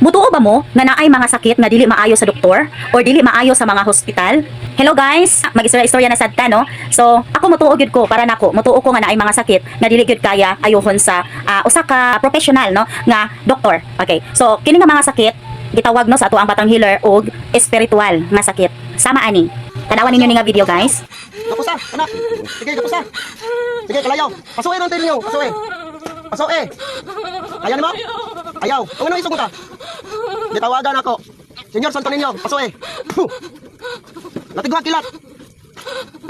Mutuo ba mo nga naay mga sakit nga dili maayo sa doktor or dili maayo sa mga hospital? Hello guys, mag-istorya na sad ta no. So, ako mutuo gyud ko para nako, mutuo ko nga naay mga sakit nga dili gyud kaya ayohon sa usa ka professional no nga doktor. Okay. So, kini nga mga sakit gitawag no sa ato ang batang healer og espiritual nga sakit. Sama ani. Tanawan ninyo ni nga video guys. Kapusa, anak. Sige, kapusa. Sige, kalayaw. Pasukin ang tayo ninyo. Pasukin. Pasukin. Ayaw ni mo? Ayaw. Ang ano isong ka? Ditawagan ako. Senyor, santo ninyo. Pasukin. Natigwa kilat.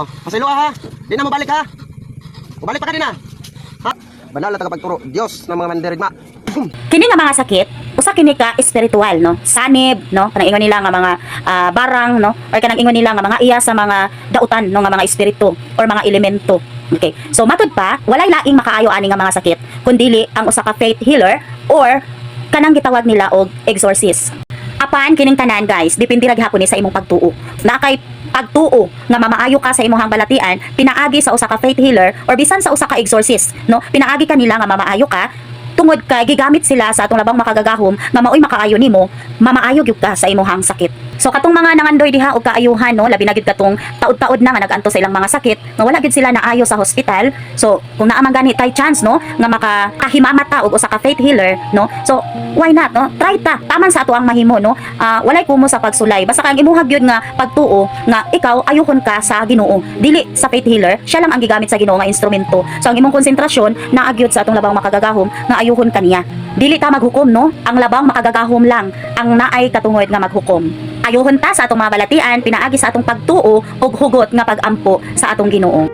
Oh, pasaylo ha. Di na mabalik ha. Mabalik pa ka din ha. Ha? Banal na tagapagturo. Diyos ng mga mandirigma. Kini nga mga sakit, usa kini ka espiritual no. Sanib no, kanang ingon nila nga mga barang no, or kanang ingon nila nga mga iya sa mga dautan no nga mga espiritu or mga elemento. Okay. So matud pa, walay laing makaayo ani nga mga sakit kundili ang usa ka faith healer or kanang gitawag nila og exorcist. Apan kining tanan guys, depende ra gihapon ni sa imong pagtuo. Na kay pagtuo nga mamaayo ka sa imong balatian, pinaagi sa usa ka faith healer or bisan sa usa ka exorcist no, pinaagi kanila nga mamaayo ka tungod kay gigamit sila sa atong labang makagagahom nga maoy makaayo nimo, mamaayo gyud ka sa imong sakit. So katong mga nangandoy diha og kaayuhan no, labi na gyud katong taod-taod na nga naganto sa ilang mga sakit nga wala gyud sila naayo sa hospital. So kung naa man gani tay chance no nga makahimamata ta og usa ka faith healer no, so why not no, try ta taman sa ato ang mahimo no. Walay kumo sa pagsulay, basta kang imuhag gyud nga pagtuo nga ikaw ayuhon ka sa Ginoo, dili sa faith healer, siya lang ang gigamit sa Ginoo nga instrumento. So ang imong konsentrasyon naa gyud sa atong labang makagagahom nga ayuhon kaniya. Dili ta maghukom no, ang labang makagagahom lang ang naay katungod nga maghukom. Ayuhon ta sa atong mga balatian, pinaagi sa atong pagtuo ug hugot nga pagampo sa atong Ginoo.